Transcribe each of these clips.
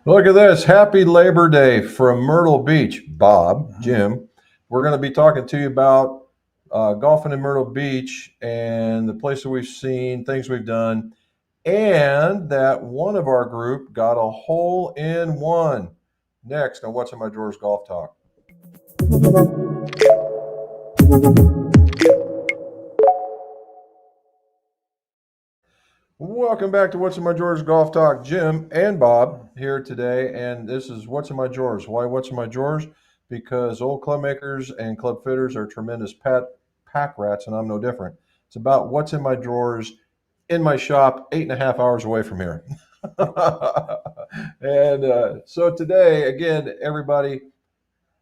Look at this. Happy Labor Day from Myrtle Beach. Bob, Jim, we're going to be talking to you about golfing in Myrtle Beach and the places we've seen, things we've done, and that one of our group got a hole in one. Next on What's in My Drawers Golf Talk. Welcome back to What's in My Drawers Golf Talk. Jim and Bob here today, and this is What's in My Drawers. Why What's in My Drawers? Because old club makers and club fitters are tremendous pack rats, and I'm no different. It's about what's in my drawers in my shop, 8.5 hours away from here. And so today, again, everybody,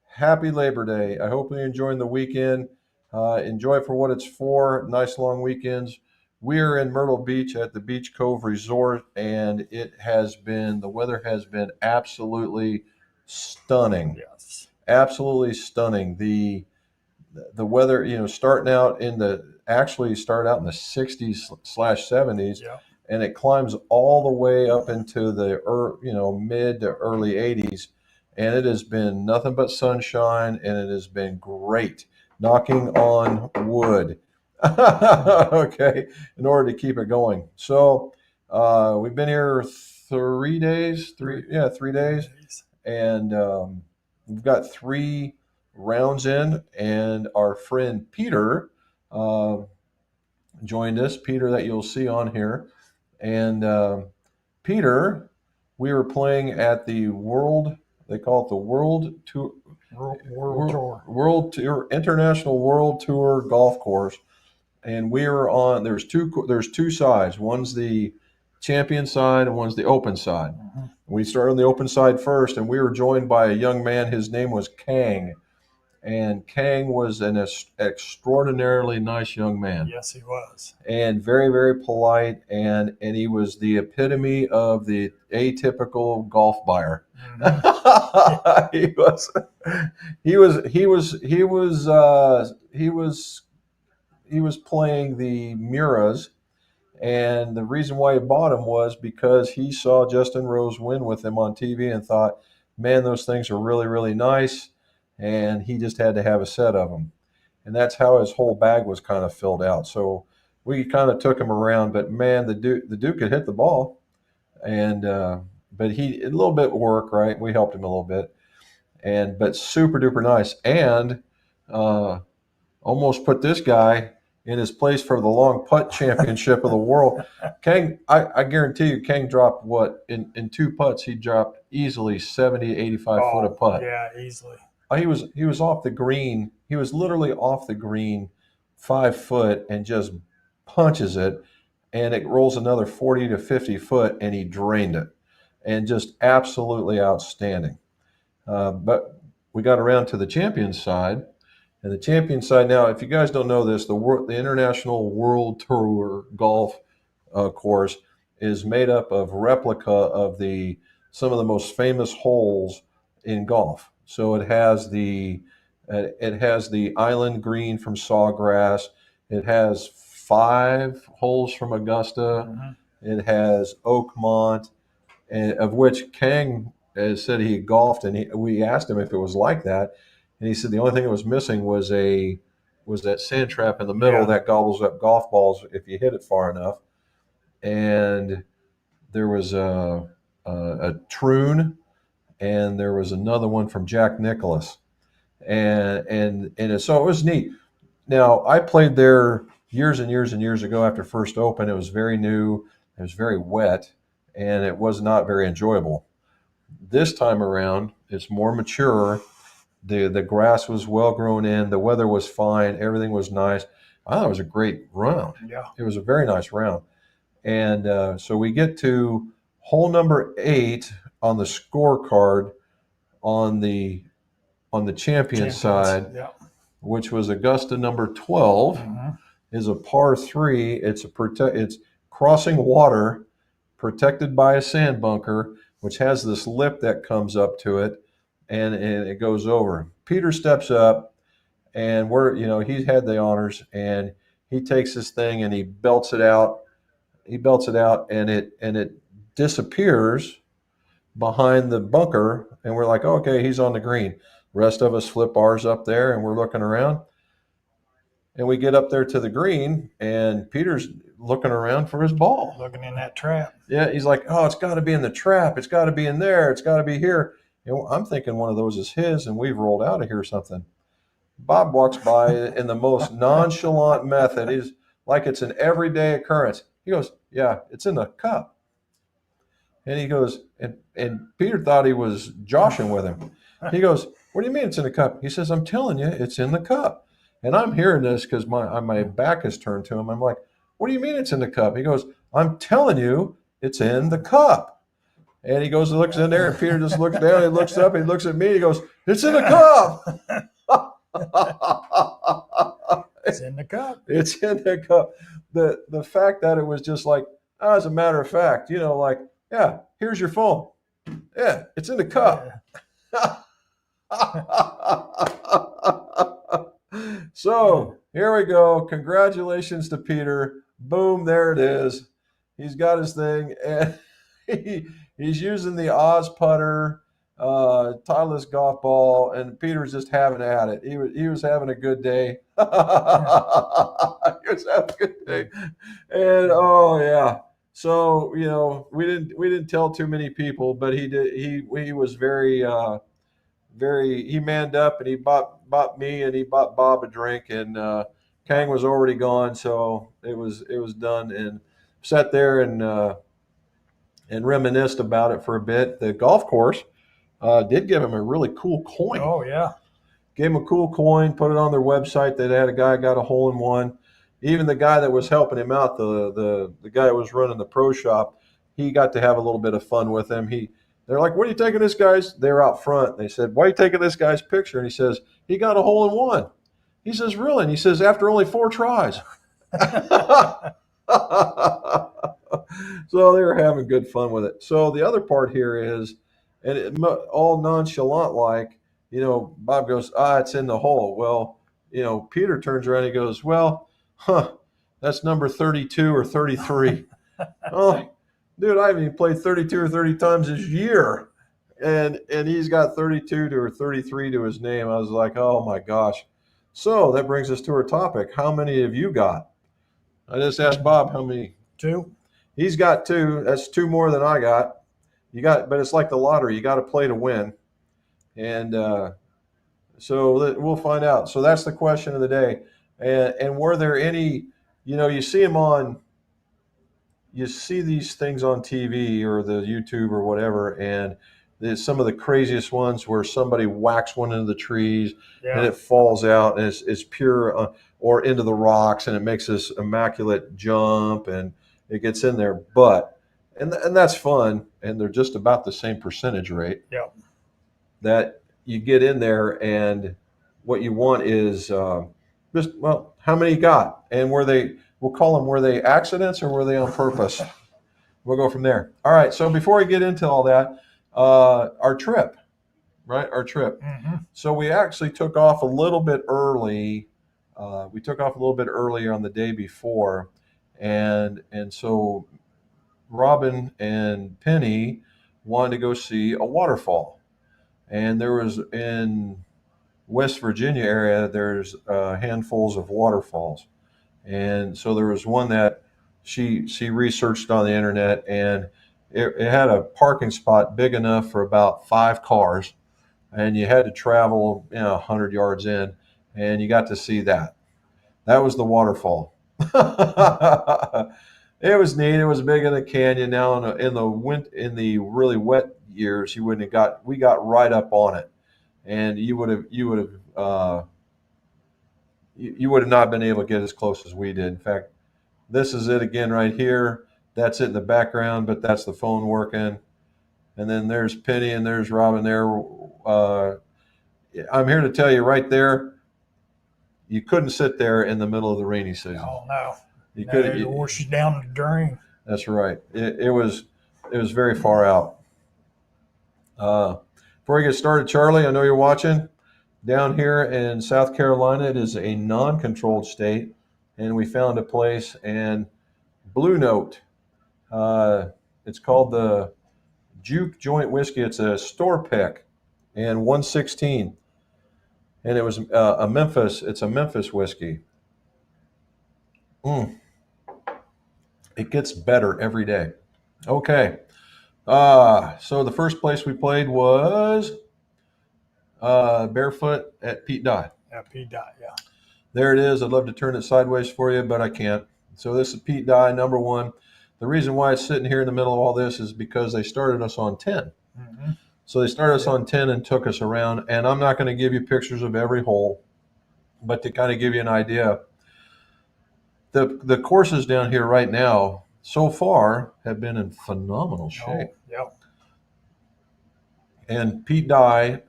happy Labor Day. I hope you're enjoying the weekend. Enjoy it for what it's for. Nice long weekends. We're in Myrtle Beach at the Beach Cove Resort, and the weather has been absolutely stunning. Yes. Absolutely stunning. The weather, starting out start out in the 60s/70s, Yeah. and it climbs all the way up into the mid to early 80s, and it has been nothing but sunshine, and it has been great. Knocking on wood. Okay, in order to keep it going. So we've been here 3 days, 3 days, and we've got 3 rounds in, and our friend Peter uh, joined us. Peter, that you'll see on here, and Peter, we were playing at the World. They call it the World Tour. World Tour. World Tour, International World Tour Golf Course, and we were on. There's two sides. One's the champion side, and one's the open side. Mhm. We started on the open side first, and we were joined by a young man. His name was Kang, and Kang was an extraordinarily nice young man, Yes, he was. and very, very polite, and he was the epitome of the atypical golf buyer. Mhm. he was, he was playing the Miras, and the reason why he bought him was because he saw Justin Rose win with him on TV and thought, man, those things are really, really nice, and he just had to have a set of them, and that's how his whole bag was kind of filled out. So we kind of took him around, but man, the Duke could hit the ball, and but he a little bit work, right? We helped him a little bit, and but super duper nice, and uh, almost put this guy in his place for the long putt championship of the world. Kang, I guarantee you, Kang dropped what in 2 putts he dropped easily 70, 85 foot a putt. Yeah, easily. He was off the green. He was literally off the green 5 foot and just punches it, and it rolls another 40 to 50 foot, and he drained it, and just absolutely outstanding. But we got around to the champions side, and the champion side now, if you guys don't know this, the International World Tour Golf course is made up of replica of the some of the most famous holes in golf. So it has the island green from Sawgrass. It has 5 holes from Augusta. Mhm. It has Oakmont, and of which Kang said he golfed, and we asked him if it was like that, and he said the only thing that was missing was that sand trap in the middle Yeah. that gobbles up golf balls if you hit it far enough. And there was a Troon, and there was another one from Jack Nicklaus, and so it was neat. Now I played there years and years and years ago after first open. It was very new. It was very wet, and it was not very enjoyable. This time around, it's more mature. The grass was well grown in. The weather was fine. Everything was nice. I thought it was a great round. Yeah. It was a very nice round. And so we get to hole number 8 on the scorecard on the champion Champions. side, Yeah. which was Augusta number 12, Mhm. is a par 3. It's crossing water, protected by a sand bunker, which has this lip that comes up to it, and it goes over. Peter steps up, and he's had the honors, and he takes this thing and he belts it out. He belts it out, and it disappears behind the bunker, and we're like, okay, he's on the green. The rest of us flip ours up there, and we're looking around. And we get up there to the green, and Peter's looking around for his ball. Looking in that trap. Yeah, he's like, oh, it's got to be in the trap. It's got to be in there. It's got to be here. And I'm thinking one of those is his, and we've rolled out of here or something. Bob walks by in the most nonchalant method. He's like it's an everyday occurrence. He goes, yeah, it's in the cup. And he goes, and Peter thought he was joshing with him. He goes, what do you mean it's in the cup? He says, I'm telling you, it's in the cup. And I'm hearing this because my back is turned to him. I'm like, what do you mean it's in the cup? He goes, I'm telling you, it's in the cup. And he goes and looks in there, and Peter just looks down, he looks up, he looks at me, he goes, it's in the cup. It's in the cup. It's in the cup. The fact that it was just like, as a matter of fact, like, yeah, here's your phone. Yeah, it's in the cup. Yeah. So here we go. Congratulations to Peter. Boom, there it is. He's got his thing, and he's using the Oz putter, Titleist golf ball, and Peter's just having at it. He was having a good day. He was having a good day, and oh yeah. So we didn't tell too many people, but he did. He was very he manned up, and he bought me and he bought Bob a drink, and Kang was already gone, so it was done, and sat there and reminisced about it for a bit. The golf course did give him a really cool coin. Oh yeah. Gave him a cool coin, put it on their website. They had a guy got a hole in one. Even the guy that was helping him out, the guy that was running the pro shop, he got to have a little bit of fun with him. They're like, what are you taking this guy's? They're out front. They said, why are you taking this guy's picture? And he says, he got a hole in one. He says, really? And he says, after only 4 tries. So they were having good fun with it. So the other part here is, and all nonchalant like, Bob goes, it's in the hole. Well, Peter turns around and he goes, well, that's number 32 or 33. Oh, dude, I haven't even played 32 or 30 times this year. And he's got 32 or 33 to his name. I was like, oh my gosh. So that brings us to our topic. How many have you got? I just asked Bob how many. 2. He's got 2. That's 2 more than I got. But it's like the lottery. You got to play to win. And so we'll find out. So that's the question of the day. And were there any, you see these things on TV or the YouTube or whatever, and there's some of the craziest ones where somebody whacks one into the trees and it falls out and it's pure, or into the rocks, and it makes this immaculate jump and it gets in there. But and that's fun, and they're just about the same percentage rate. Yeah. That you get in there, and what you want is just, well, how many you got, and we'll call them, were they accidents or were they on purpose? We'll go from there. All right. So before we get into all that, our trip, right? Our trip. Mm-hmm. So we actually took off a little bit early. We took off a little bit earlier on the day before, and so Robin and Penny wanted to go see a waterfall, and there was in West Virginia area, there's handfuls of waterfalls. And so there was one that she researched on the internet, and it had a parking spot big enough for about 5 cars, and you had to travel 100 yards in, and you got to see that. That was the waterfall. It was neat. It was big in the canyon. Now in the really wet years, we got right up on it, and you would have not been able to get as close as we did. In fact, this is it again right here. That's it in the background, but that's the phone working. And then there's Penny and there's Robin there. I'm here to tell you right there, you couldn't sit there in the middle of the rainy season. Oh no. You No, couldn't. it washes down the drain. That's right. It was very far out. Before we get started, Charlie, I know you're watching. Down here in South Carolina, it is a non-controlled state, and we found a place, and Blue Note. It's called the juke joint whiskey. It's a store pick, and 116, and it was a Memphis. It's a Memphis whiskey. Mm, it gets better every day. Okay. So the first place we played was Barefoot at Pete Dye. Yeah, P. Dot. Yeah. There it is. I'd love to turn it sideways for you, but I can't. So this is Pete Dye, number one. The reason why it's sitting here in the middle of all this is because they started us on 10. Mm-hmm. So they started us Yep. on 10 and took us around. And I'm not going to give you pictures of every hole, but to kind of give you an idea, the courses down here right now so far have been in phenomenal shape. Oh, yep. And Pete Dye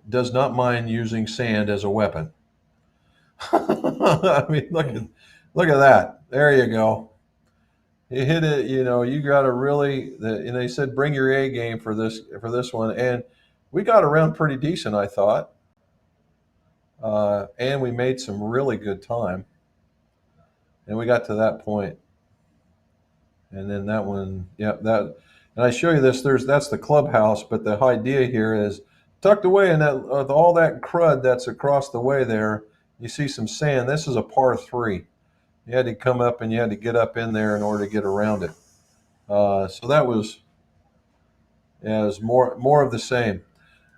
does not mind using sand as a weapon. I mean, look at that. There you go. You hit it. You know, you got to really. And they said bring your A game for this one, and we got around pretty decent, I thought, and we made some really good time, and we got to that point, and then that one, yeah, that. And I show you this. That's the clubhouse, but the idea here is tucked away in that with all that crud that's across the way there. You see some sand. This is a par three. You had to come up and you had to get up in there in order to get around it. So that was more of the same.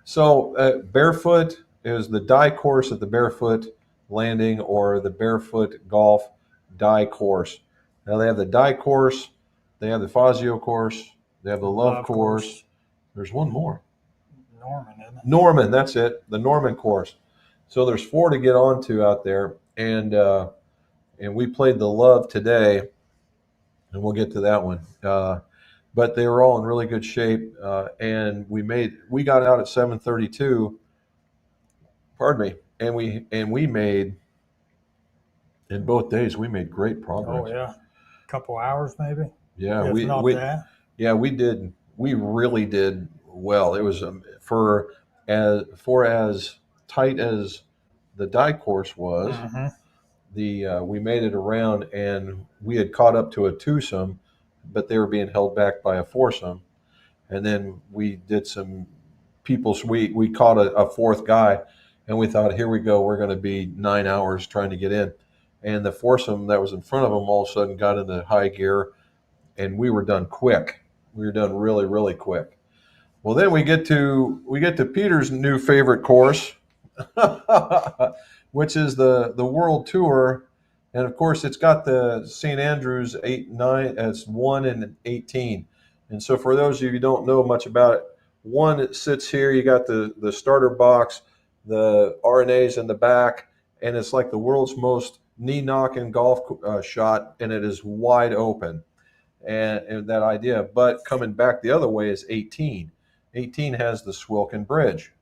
So Barefoot is the Dye course at the Barefoot Landing or the Barefoot Golf Dye course. Now they have the Dye course, they have the Fazio course, they have the Love course. There's one more. Norman, isn't it? Norman, that's it. The Norman course. So there's four to get onto out there, and we played the Love today, and we'll get to that one. But they were all in really good shape, and we got out at 7:32. Pardon me, and we made in both days we made great progress. Oh, yeah. Couple hours maybe. Yeah, If not that. yeah we did. We really did well. It was for as tight as the Dye course was. Mm-hmm. We made it around, and we had caught up to a twosome, but they were being held back by a foursome. And then we did some people's. We caught a fourth guy, and we thought, here we go. We're going to be 9 hours trying to get in, and the foursome that was in front of them all of a sudden got into high gear, and we were done quick. We were done really, really quick. Well, then we get to Peter's new favorite course, which is the World Tour, and of course it's got the St. Andrews 8-9 as 1 and 18. And so for those of you who don't know much about it, one it sits here. You got the starter box, the RNAs in the back, and it's like the world's most knee-knocking golf shot, and it is wide open. And that idea, but coming back the other way is 18. 18 has the Swilken Bridge,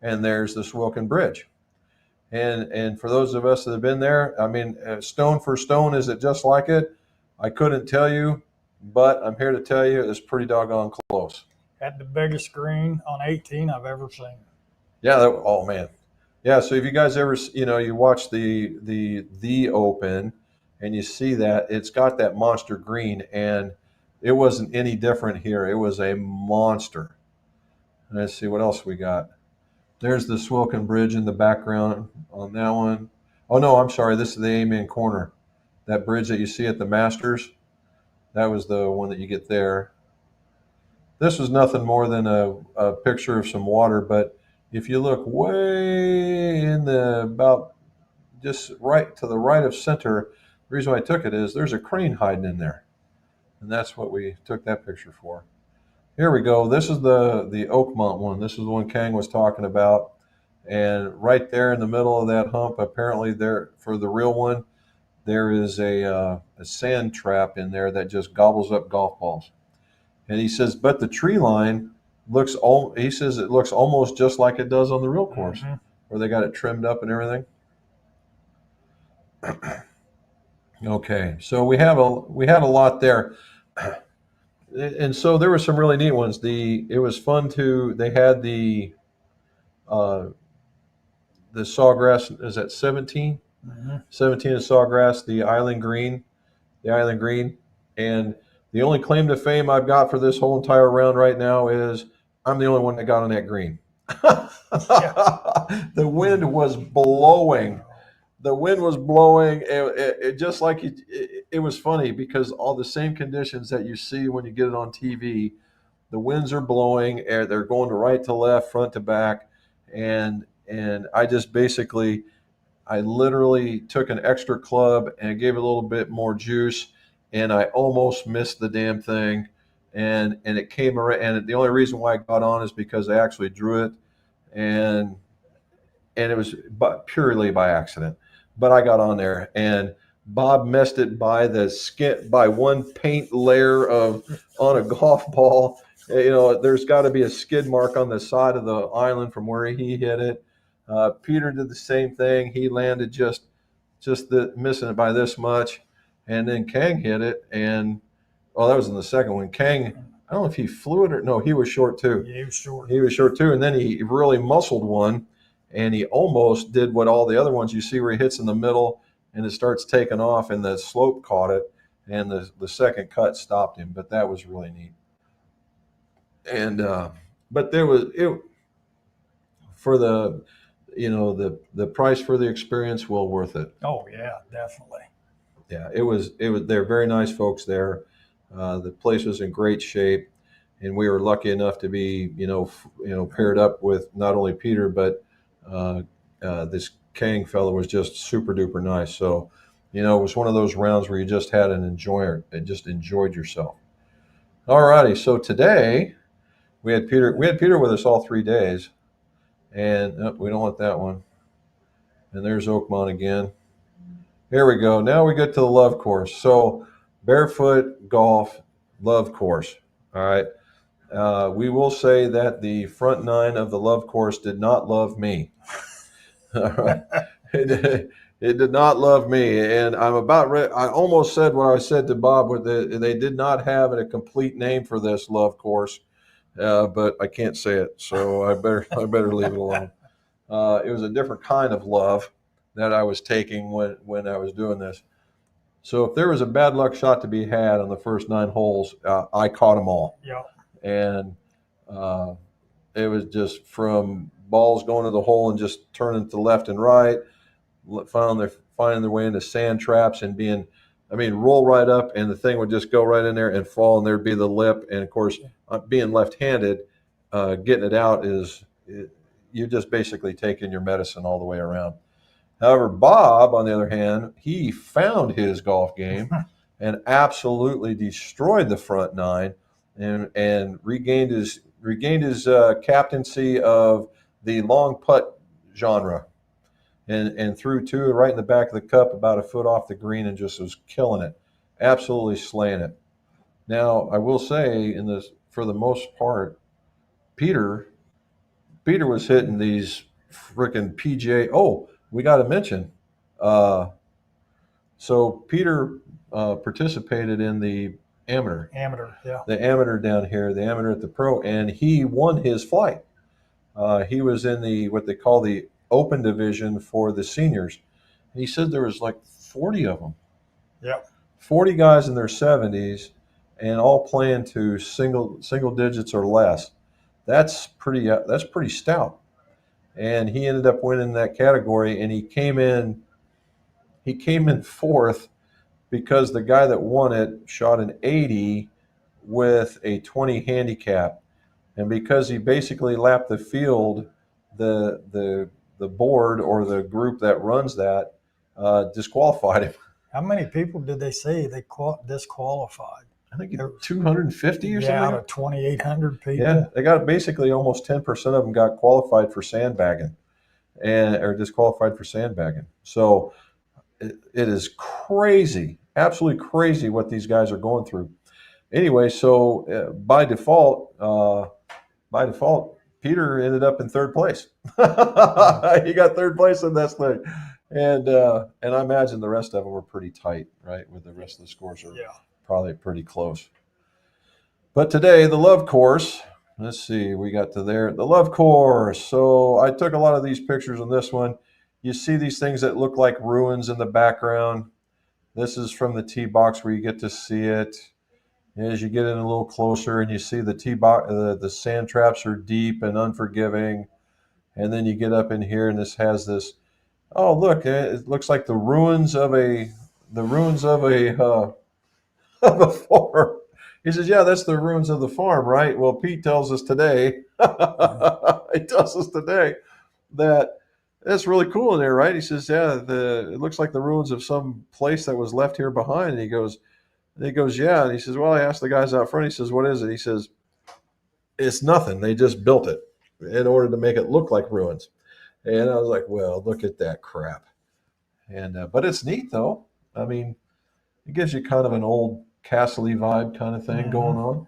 and there's the Swilken Bridge. And for those of us that have been there, I mean, stone for stone, is it just like it? I couldn't tell you, but I'm here to tell you it's pretty doggone close. Had the biggest green on 18 I've ever seen. Yeah. Oh man. Yeah. So if you guys ever, you watch the Open, and you see that it's got that monster green, and it wasn't any different here. It was a monster. Let's see what else we got. There's the Swilken Bridge in the background on that one. Oh no, I'm sorry. This is the Amen Corner. That bridge that you see at the Masters, that was the one that you get there. This was nothing more than a picture of some water, but if you look way in the about just right to the right of center, the reason why I took it is there's a crane hiding in there, and that's what we took that picture for. Here we go. This is the Oakmont one. This is the one Kang was talking about. And right there in the middle of that hump, apparently there for the real one, there is a sand trap in there that just gobbles up golf balls. And he says, but the tree line he says it looks almost just like it does on the real course, Mm-hmm. where they got it trimmed up and everything. Okay, so we had a lot there. And so there were some really neat ones. It was fun to. They had uh, the Sawgrass is at 17. Mm-hmm. 17 is Sawgrass, the Island Green, and The only claim to fame I've got for this whole entire round right now is I'm the only one that got on that green. Yeah. The wind was blowing. The wind was blowing. It just like it was funny because all the same conditions that you see when you get it on TV, the winds are blowing. They're going to right to left, front to back, and I just basically I literally took an extra club and gave it a little bit more juice, and I almost missed the damn thing. And it came around. And the only reason why I got on is because I actually drew it, and and it was purely by accident. But I got on there, and Bob messed it by the skin by one paint layer of on a golf ball. There's got to be a skid mark on the side of the island from where he hit it. Peter did the same thing. He landed missing it by this much, and then Kang hit it, and that was in the second one. Kang, I don't know if he flew it or no, he was short too. Yeah, he was short. He was short too, and then he really muscled one, and he almost did what all the other ones you see where he hits in the middle and it starts taking off, and the slope caught it, and the second cut stopped him. But that was really neat. And but there was it for the price for the experience, well worth it. Oh yeah, definitely. Yeah, it was. They're very nice folks there. The place was in great shape, and we were lucky enough to be paired up with not only Peter but uh, this Kang fellow was just super duper nice. So, it was one of those rounds where you just had an enjoyer and just enjoyed yourself. All righty. So today we had Peter. We had Peter with us all 3 days, and we don't want that one. And there's Oakmont again. Here we go. Now we get to the love course. So, Barefoot Golf Love Course. All right. We will say that the front nine of the love course did not love me. All right. It did not love me. And I'm about ready. I almost said what I said to Bob, they did not have a complete name for this love course, but I can't say it. So I better leave it alone. It was a different kind of love that I was taking when I was doing this. So if there was a bad luck shot to be had on the first 9 holes, I caught them all. Yeah. And uh, it was just from balls going to the hole and just turning to left and right, finding their way into sand traps and roll right up, and the thing would just go right in there and fall, and there'd be the lip. And of course, being left-handed, getting it out you're just basically taking your medicine all the way around. However, Bob, on the other hand, he found his golf game and absolutely destroyed the front nine, and regained his captaincy of the long putt genre, and threw two right in the back of the cup, about a foot off the green, and just was killing it, absolutely slaying it. Now, I will say, for the most part, Peter Peter was hitting these freaking PGA. Oh, we got to mention. Uh, so Peter participated in the amateur, Amateur, yeah. the amateur down here, the amateur at the pro, and he won his flight. He was in the what they call the open division for the seniors. And he said there was like 40 of them. Yep. 40 guys in their 70s, and all playing to single digits or less. That's pretty stout. And he ended up winning that category, and he came in fourth because the guy that won it shot an 80 with a 20 handicap, and because he basically lapped the field, the board or the group that runs that disqualified him. How many people did they say they disqualified? I think 250 or Yeah, something. out of 2,800 people. Yeah, they got basically almost 10% of them got qualified for sandbagging, or disqualified for sandbagging. So it is crazy, absolutely crazy what these guys are going through. Anyway, so by default, Peter ended up in third place. He got third place in this thing, and I imagine the rest of them were pretty tight, right? With the rest of the scores are Yeah. probably pretty close. But today, the love course. Let's see, we got to there. The love course. So I took a lot of these pictures on this one. You see these things that look like ruins in the background. This is from the tee box where you get to see it. as you get in a little closer and you see the sand traps are deep and unforgiving, and then you get up in here and this has this. Oh, look! It looks like the ruins of a of a farm. He says, "Yeah, that's the ruins of the farm, right?" Well, Pete tells us today. He tells us today that that's really cool in there, right? He says, "Yeah, it looks like the ruins of some place that was left here behind." And he goes, "Yeah." And he says, "Well, I asked the guys out front." He says, "What is it?" He says, "It's nothing. They just built it in order to make it look like ruins." And I was like, "Well, look at that crap." And but it's neat though. I mean, it gives you kind of an old castle-y vibe kind of thing going Hmm. on.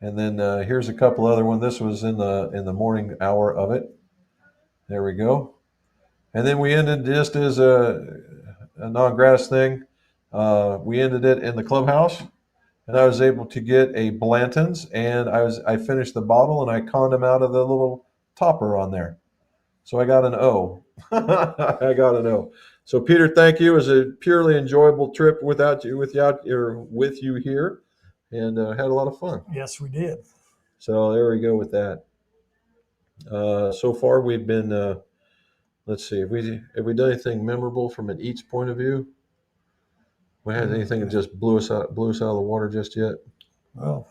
And then here's a couple other ones. This was in the morning hour of it. There we go. And then we ended just as a non-gratis thing. We ended it in the clubhouse, and I was able to get a Blanton's, and I finished the bottle, and I conned him out of the little topper on there. So I got an O. I got an O. So Peter, thank you. It was a purely enjoyable trip with you here, and had a lot of fun. Yes, we did. So there we go with that. So far we've been. Let's see. Have we done anything memorable from an eats point of view? We had anything that just blew us out of the water just yet? Well,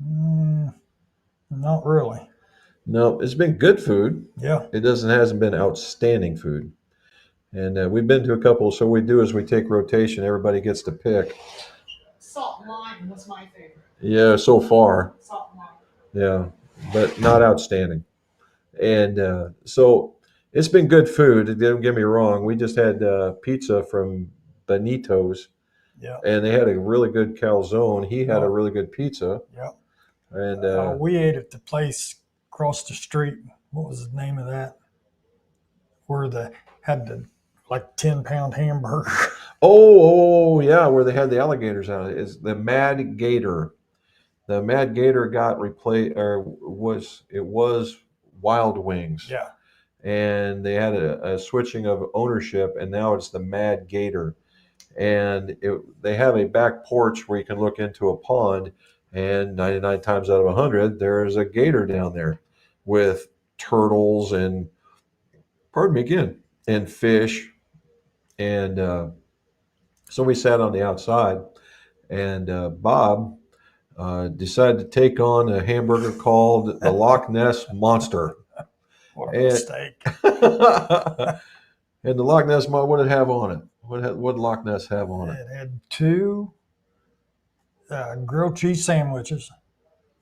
mm, not really. No, it's been good food. Yeah. It doesn't hasn't been outstanding food. And we've been to a couple. So what we do is we take rotation. Everybody gets to pick. Salt and lime was my favorite. Yeah, so far. Salt and lime. Yeah, but not outstanding. And so it's been good food. Don't get me wrong. We just had pizza from Benito's, Yeah. and they had a really good calzone. He had a Oh. really good pizza. Yeah. And We ate at the place across the street. What was the name of that? Where they had the like 10-pound hamburger. yeah, where they had the alligators out is the Mad Gator. The Mad Gator got replaced, or was Wild Wings, Yeah. and they had a switching of ownership, and now it's the Mad Gator. And they have a back porch where you can look into a pond, and 99 times out of 100, there's a gator down there with turtles and, pardon me again, and fish. And so we sat on the outside, and Bob decided to take on a hamburger called the Loch Ness Monster. What a And, mistake. and the Loch Ness, what did it have on it? What did Loch Ness have on it? It had two grilled cheese sandwiches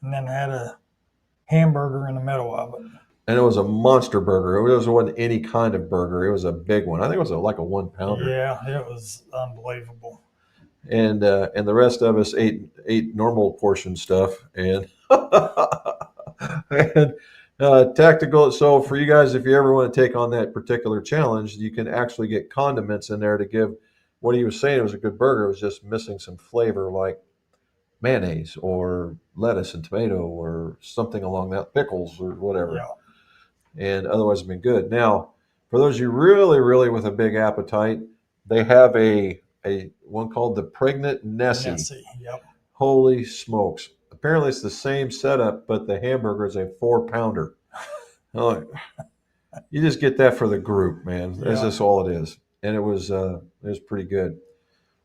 and then had a hamburger in the middle of it. And it was a monster burger. It wasn't any kind of burger. It was a big one. I think it was like a 1 pounder. Yeah, it was unbelievable. And the rest of us ate normal portion stuff and and tactical. So for you guys, if you ever want to take on that particular challenge, you can actually get condiments in there to give. What he was saying, it was a good burger. It was just missing some flavor, like mayonnaise or lettuce and tomato or something along that, pickles or whatever. Yeah. And otherwise it's been good. Now, for those of you really, really with a big appetite, they have a one called the Pregnant Nessie. Nessie. Yep. Holy smokes. Apparently it's the same setup, but the hamburger is a 4 pounder. Oh, you just get that for the group, man. That's Yeah. just all it is. And it was pretty good.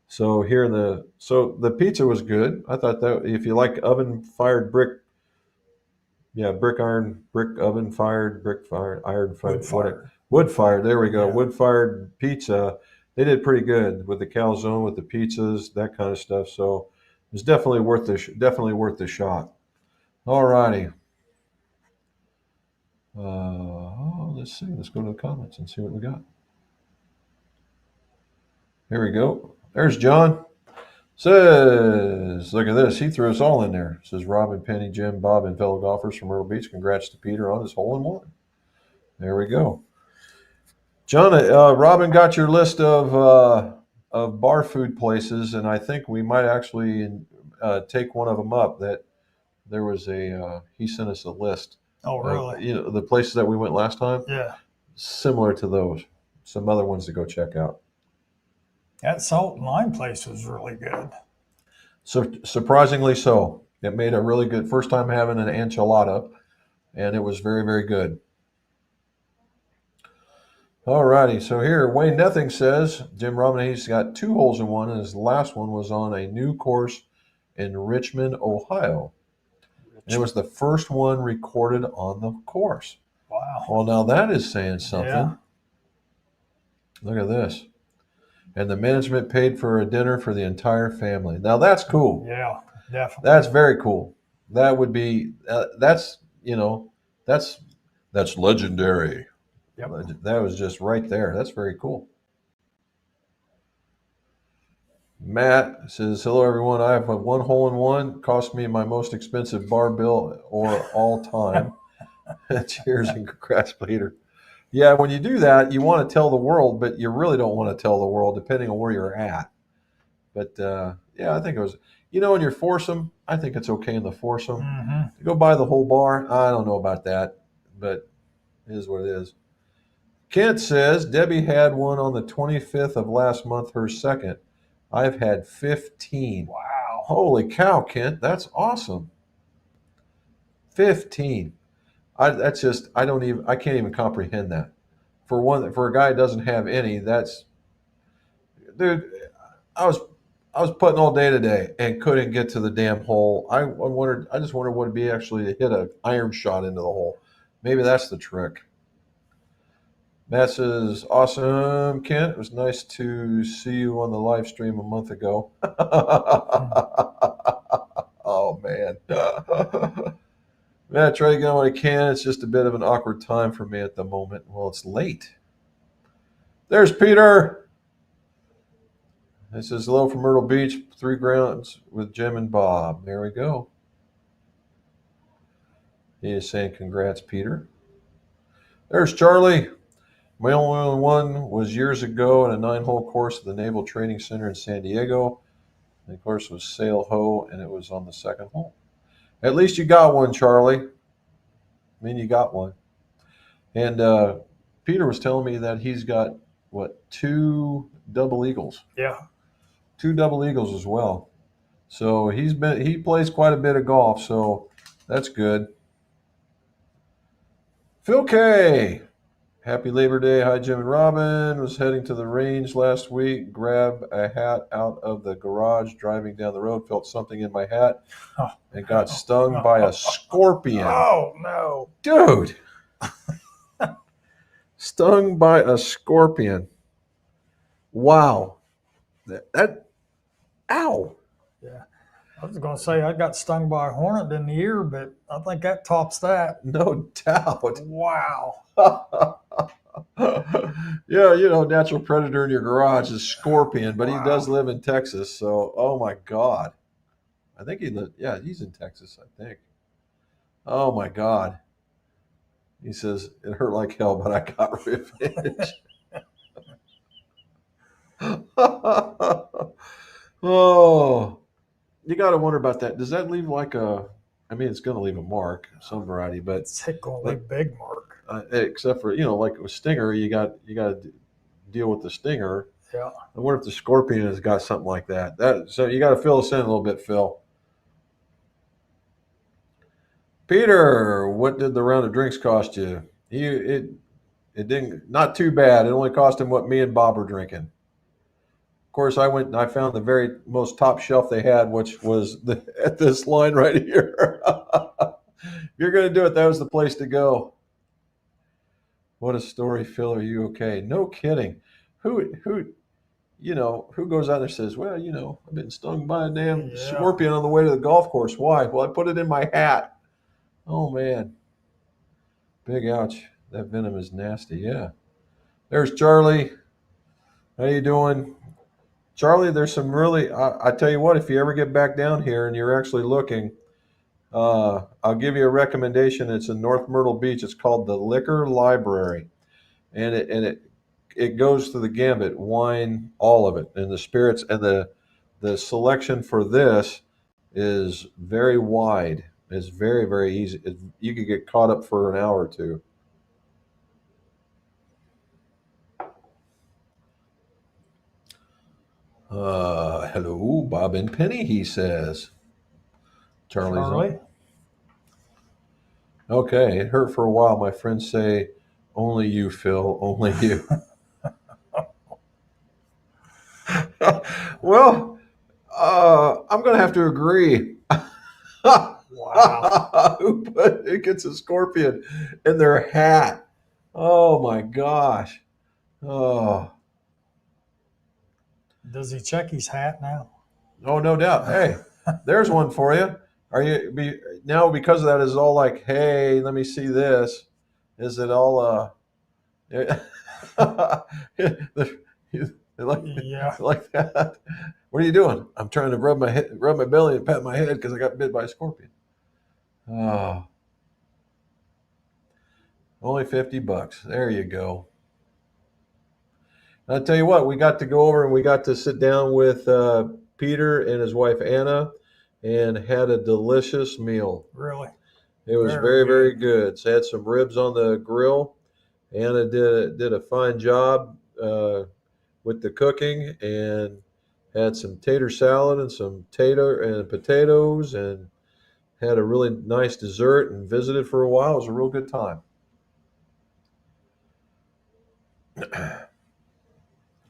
So the pizza was good. I thought that if you like oven fired brick oven fired, brick fired, iron fired, Wood fired. wood fired. There we go. Yeah. Wood fired pizza. They did pretty good with the calzone, with the pizzas, that kind of stuff. So it was definitely worth the shot. All righty. Let's see. Let's go to the comments and see what we got. Here we go. There's John. Says, look at this. He threw us all in there. Says Robin, Penny, Jim, Bob, and fellow golfers from Myrtle Beach. Congrats to Peter on his hole in one. There we go. John, Robin got your list of bar food places, and I think we might actually take one of them up. That there was he sent us a list. Oh, really? The places that we went last time, Yeah. similar to those. Some other ones to go check out. That salt and lime place was really good. So surprisingly so. It made a really good first time having an enchilada, and it was very, very good. All righty. So here, Wayne Nothing says Jim Romney, he's got 2 holes in one, and his last one was on a new course in Richmond, Ohio. And it was the first one recorded on the course. Wow. Well, now that is saying something. Yeah. Look at this. And the management paid for a dinner for the entire family. Now that's cool. Yeah, definitely. That's very cool. That would be that's that's legendary. Yep. That was just right there. That's very cool. Matt says, "Hello everyone. I have a 1 hole in one. Cost me my most expensive bar bill or all time. Cheers and congrats, Peter." Yeah, when you do that, you want to tell the world, but you really don't want to tell the world, depending on where you're at. But yeah, I think it was. In your foursome, I think it's okay in the foursome. Mm-hmm. To go buy the whole bar, I don't know about that, but it is what it is. Kent says Debbie had one on the 25th of last month, her second. I've had 15. Wow. Holy cow, Kent, that's awesome. 15. I can't even comprehend that. For a guy who doesn't have any, dude. I was I was putting all day today and couldn't get to the damn hole. I just wondered what it'd be actually to hit an iron shot into the hole. Maybe that's the trick. Matt says, "Awesome, Kent. It was nice to see you on the live stream a month ago." Oh man. Man, I try to get on what I can. It's just a bit of an awkward time for me at the moment. Well, it's late. There's Peter. It says, "Hello from Myrtle Beach, 3 grounds with Jim and Bob." There we go. He is saying, "Congrats, Peter." There's Charlie. My only one was years ago in a 9 hole course at the Naval Training Center in San Diego. The course was Sail Ho, and it was on the second hole. At least you got one, Charlie. I mean, you got one. And Peter was telling me that he's got, what, 2 double eagles? Yeah. 2 double eagles as well. So he plays quite a bit of golf, so that's good. Phil K. Happy Labor Day. Hi, Jim and Robin. Was heading to the range last week. Grab a hat out of the garage. Driving down the road, felt something in my hat and got stung by a scorpion. Oh, no. Dude. Stung by a scorpion. Wow. Ow. Yeah. I was going to say I got stung by a hornet in the ear, but I think that tops that. No doubt. Wow. Yeah, natural predator in your garage is scorpion, but he does live in Texas. So, oh my God. I think he's in Texas, I think. Oh my God. He says, it hurt like hell, but I got revenge. Oh, you got to wonder about that. Does that leave it's going to leave a mark, some variety, but It's going to leave a big mark. Except for, like with stinger, you got to deal with the stinger. Yeah. I wonder if the scorpion has got something like that. So you got to fill us in a little bit, Phil. Peter, what did the round of drinks cost you? It didn't, not too bad. It only cost him what me and Bob were drinking. Of course, I went and I found the very most top shelf they had, which was at this line right here. If you're going to do it, that was the place to go. What a story, Phil. Are you okay? No kidding. Who goes out there and says, well, I've been stung by a damn scorpion on the way to the golf course. Why? Well, I put it in my hat. Oh, man. Big ouch. That venom is nasty. Yeah. There's Charlie. How you doing? Charlie, there's some really, I tell you what, if you ever get back down here and you're actually looking, I'll give you a recommendation. It's in North Myrtle Beach. It's called the Liquor Library. And it goes to the gambit, wine, all of it, and the spirits, and the selection for this is very wide. It's very, very easy. You could get caught up for an hour or two. Hello, Bob and Penny, he says. Charlie's Charlie. on. Okay, it hurt for a while. My friends say, only you, Phil, only you. Well, I'm going to have to agree. Wow. Who gets a scorpion in their hat? Oh my gosh. Oh, Does he check his hat now? oh, no doubt. Hey, there's one for you. Are you now because of that is all like, hey, let me see this. Is it all like Yeah. like that? What are you doing? I'm trying to rub my belly and pat my head because I got bit by a scorpion. Oh, only $50. There you go. I'll tell you what, we got to go over and we got to sit down with Peter and his wife Anna and had a delicious meal. Really? It was Very very, good. very good. So I had some ribs on the grill. Anna did a fine job with the cooking and had some tater salad and some tater and potatoes and had a really nice dessert and visited for a while. It was a real good time.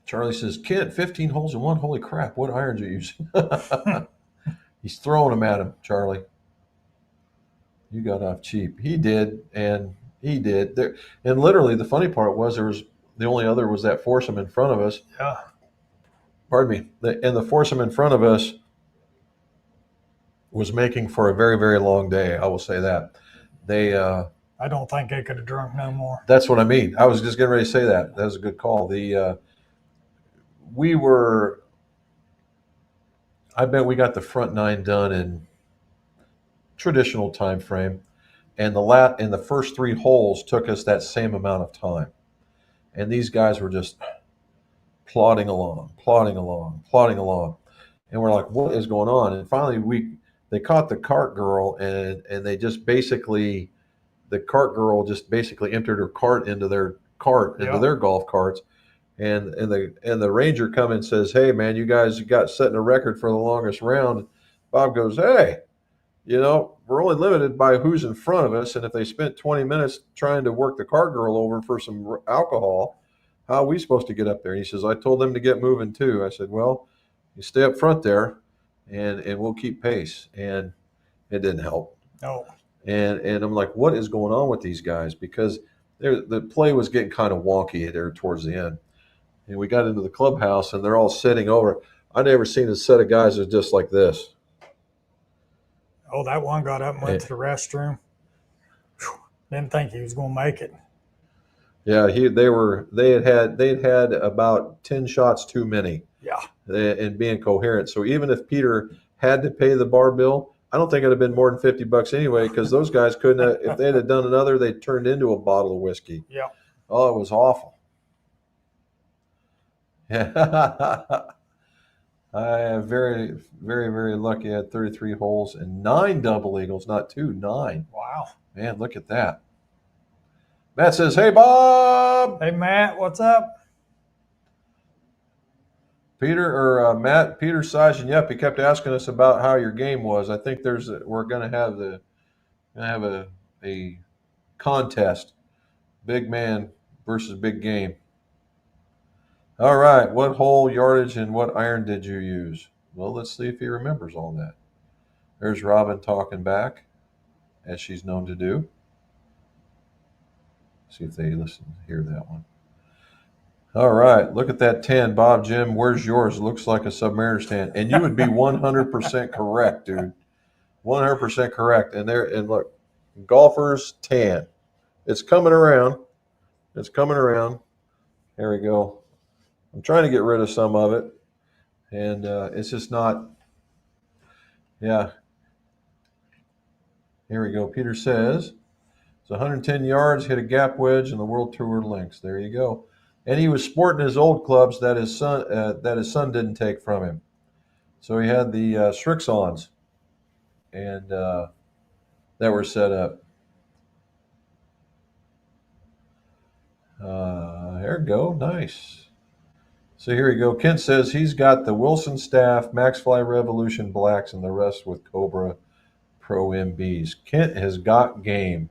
Charlie says, Kent, 15 holes in one. Holy crap, what irons are you using? He's throwing them at him, Charlie. You got off cheap. He did, and he did. There, and literally, the funny part was there was the only other was that foursome in front of us. Yeah. Pardon me. And the foursome in front of us was making for a very, very long day. I will say that. They, I don't think they could have drunk no more. that's what I mean. I was just getting ready to say that. That was a good call. We were. I bet we got the front nine done in traditional time frame, and the first three holes took us that same amount of time. And these guys were just plodding along, plodding along, plodding along, and we're like, "What is going on?" And finally, they caught the cart girl, and they just basically the cart girl just basically entered her cart into their cart into Yeah. their golf carts, and the ranger come and says, "Hey man, you guys got setting a record for the longest round." Bob goes, "Hey, we're only limited by who's in front of us. And if they spent 20 minutes trying to work the car girl over for some alcohol, how are we supposed to get up there?" And he says, "I told them to get moving too." I said, "Well, you stay up front there and we'll keep pace." And it didn't help. No. And I'm like, what is going on with these guys? Because the play was getting kind of wonky there towards the end. And we got into the clubhouse and they're all sitting over. I never seen a set of guys that just like this. Oh, that one got up and went And, to the restroom. Whew. Didn't think he was going to make it. yeah, they had about 10 shots too many Yeah. and being coherent. So even if Peter had to pay the bar bill, I don't think it'd have been more than $50 anyway, because those guys couldn't have, if they'd have done another, they turned into a bottle of whiskey. Yeah. Oh, it was awful. Yeah. I am very, very, very lucky. I had 33 holes and 9 double eagles, not two, 9. Wow. Man, look at that. Matt says, "Hey, Bob." Hey, Matt, what's up? Matt, Peter Sizen, yep, he kept asking us about how your game was. I think we're going to have a contest, big man versus big game. All right, what hole, yardage, and what iron did you use? Well, let's see if he remembers all that. There's Robin talking back, as she's known to do. See if they hear that one. All right, look at that 10, Bob. Jim, where's yours? Looks like a Submariner stand, and you would be 100% correct, dude. 100% correct. And look, golfers tan. It's coming around. It's coming around. There we go. I'm trying to get rid of some of it, and it's just not. Yeah. Here we go. Peter says it's 110 yards, hit a gap wedge in the World Tour links. There you go. And he was sporting his old clubs that his son didn't take from him. So he had the Strixons, and that were set up. There we go. Nice. So here you go. Kent says he's got the Wilson Staff, Max Fly Revolution Blacks, and the rest with Cobra Pro MBs. Kent has got game.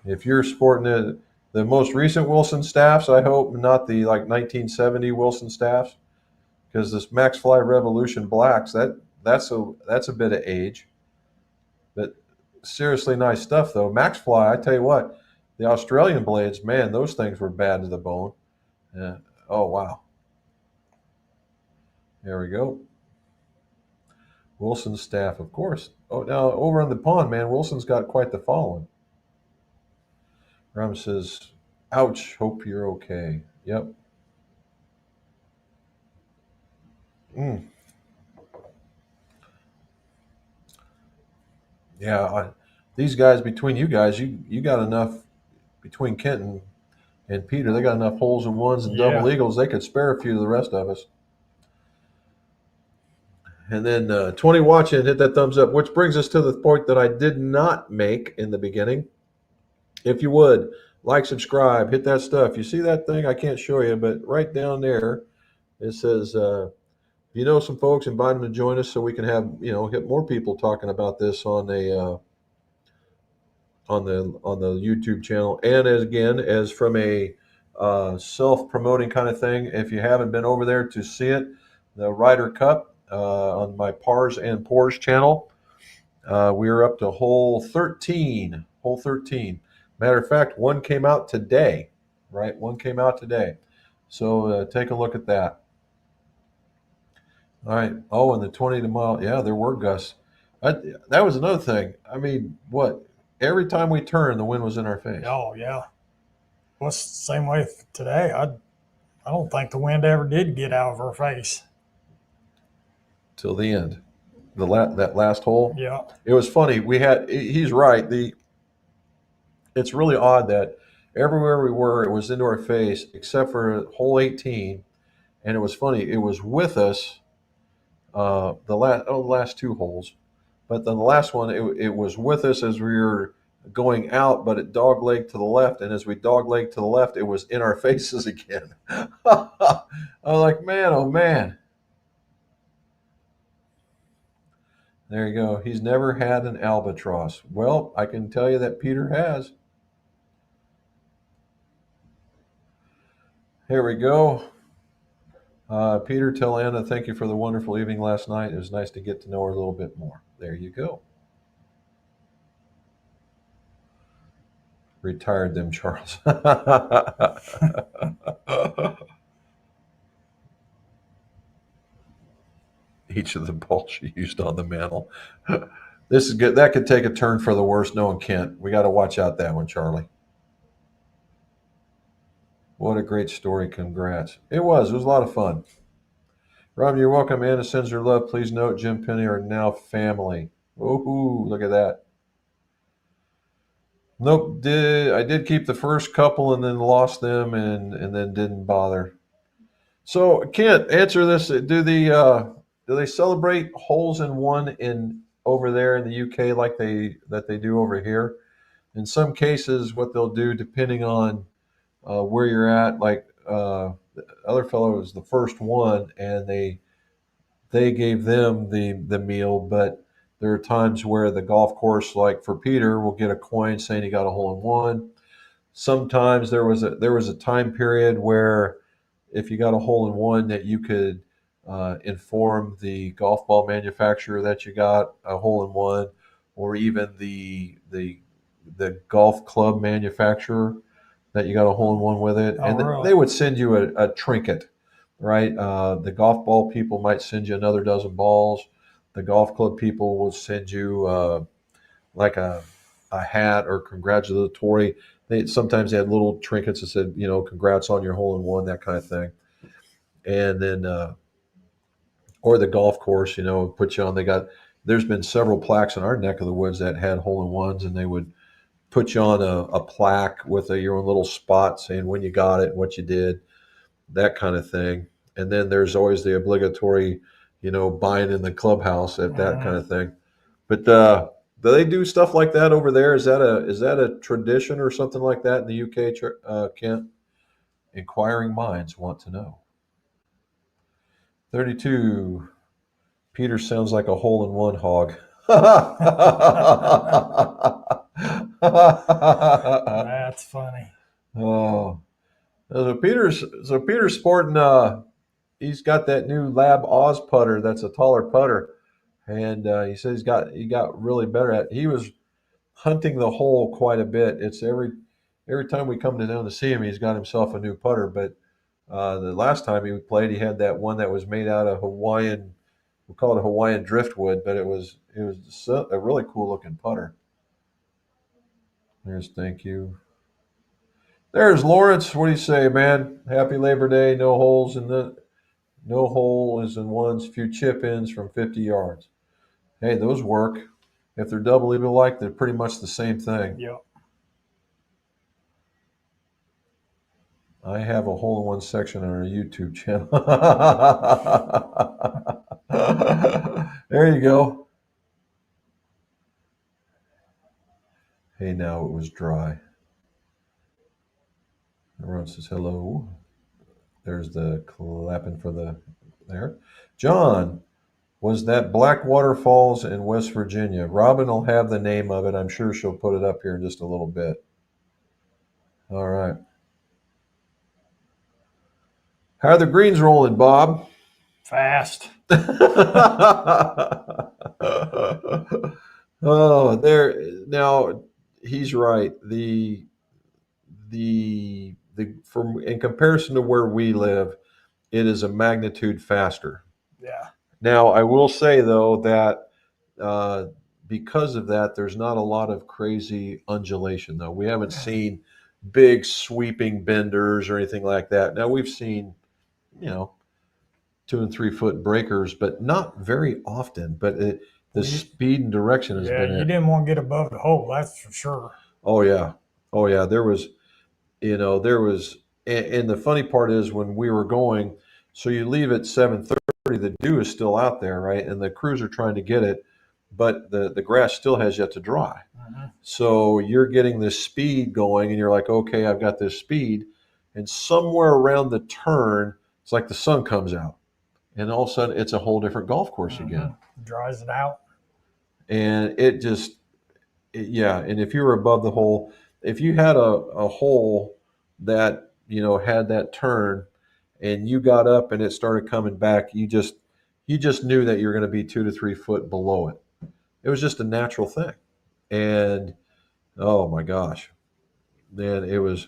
If you're sporting the most recent Wilson Staffs, I hope not the like 1970 Wilson Staffs, because this Max Fly Revolution Blacks that's a bit of age, but seriously nice stuff though. Max Fly, I tell you what, the Australian blades, man, those things were bad to the bone. Yeah. Oh wow. There we go. Wilson's staff, of course. Oh, now over on the pond, man, Wilson's got quite the following. Ram says, "Ouch. Hope you're okay." Yep. Mm. Yeah. These guys, between you guys, you got enough between Kenton and Peter. They got enough holes in ones and double Yeah. eagles. They could spare a few to the rest of us. And then 20 watching, hit that thumbs up, which brings us to the point that I did not make in the beginning. If you would, like, subscribe, hit that stuff. You see that thing? I can't show you, but right down there, it says, you know some folks, invite them to join us so we can have, hit more people talking about this on the YouTube channel. And as from a self-promoting kind of thing, if you haven't been over there to see it, the Ryder Cup on my Pars and Pours channel, we are up to hole 13. Hole 13. Matter of fact, one came out today, right? One came out today. So take a look at that. All right. Oh, and the 20 to mile. Yeah, there were gusts. That was another thing. I mean, what? Every time we turned, the wind was in our face. Oh yeah. What's the same way today? I don't think the wind ever did get out of our face. Till the end. That last hole. Yeah. It was funny. He's right. It's really odd that everywhere we were, it was into our face, except for hole 18. And it was funny. It was with us the last two holes, but then the last one, it was with us as we were going out, but it dogleg to the left. And as we dogleg to the left, it was in our faces again. I was like, man, oh man. There you go. He's never had an albatross. Well, I can tell you that Peter has. Here we go. Peter, tell Anna, thank you for the wonderful evening last night. It was nice to get to know her a little bit more. There you go. Retired them, Charles. Each of the balls she used on the mantle. This is good. That could take a turn for the worse, knowing Kent. We got to watch out that one, Charlie. What a great story. Congrats. It was a lot of fun. Rob, you're welcome. Anna sends her love. Please note Jim Penny are now family. Ooh, look at that. Nope. I did keep the first couple and then lost them and then didn't bother. So Kent, answer this. Do they celebrate holes in one in over there in the UK like they do over here? In some cases, what they'll do, depending on where you're at, like the other fellow was the first one, and they gave them the meal, but there are times where the golf course, like for Peter, will get a coin saying he got a hole in one. Sometimes there was a time period where if you got a hole in one that you could inform the golf ball manufacturer that you got a hole in one, or even the golf club manufacturer that you got a hole in one with it, and really? they would send you a trinket, right? The golf ball people might send you another dozen balls. The golf club people will send you like a hat or congratulatory. Sometimes they had little trinkets that said, congrats on your hole in one, that kind of thing. And then, or the golf course, put you on. There's been several plaques in our neck of the woods that had hole in ones, and they would put you on a plaque with your own little spot saying when you got it, what you did, that kind of thing. And then there's always the obligatory, buying in the clubhouse at that kind of thing. But do they do stuff like that over there? Is that a tradition or something like that in the UK, Kent? Inquiring minds want to know. 32. Peter sounds like a hole-in-one hog. That's funny. Oh, so Peter's sporting. He's got that new Lab Oz putter. That's a taller putter, and he says he got really better at it. He was hunting the hole quite a bit. It's every time we come down to see him, he's got himself a new putter. But the last time he played, he had that one that was made out of Hawaiian. We call it a Hawaiian driftwood, but it was a really cool looking putter. There's thank you. There's Lawrence. What do you say, man? Happy Labor Day. No hole is in ones. Few chip ins from 50 yards. Hey, those work. If they're double even like, they're pretty much the same thing. Yep. I have a hole in one section on our YouTube channel. There you go. Hey, now it was dry. Everyone says hello. There's the clapping for the there. John, was that Black Waterfalls in West Virginia? Robin will have the name of it. I'm sure she'll put it up here in just a little bit. All right. How are the greens rolling, Bob? Fast. Oh, there now he's right. The from in comparison to where we live, it is a magnitude faster. Yeah. Now, I will say though that uh, because of that, there's not a lot of crazy undulation though. We haven't seen big sweeping benders or anything like that. Now we've seen, you know, 2 and 3 foot breakers, but not very often. But the speed and direction has Yeah, been you it. didn't want to get above the hole, that's for sure. Oh yeah, oh yeah. There was, and the funny part is when we were going, so you leave at 7:30, the dew is still out there, right? And the crews are trying to get it, but the grass still has yet to dry. Mhm. So you're getting this speed going, and you're like, okay, I've got this speed, and somewhere around the turn, it's like the sun comes out, and all of a sudden it's a whole different golf course again, Dries it out. and yeah. And if you were above the hole, if you had a hole that had that turn, and you got up and it started coming back, you just knew that you're going to be 2 to 3 foot below it. It was just a natural thing, and oh my gosh, man, it was.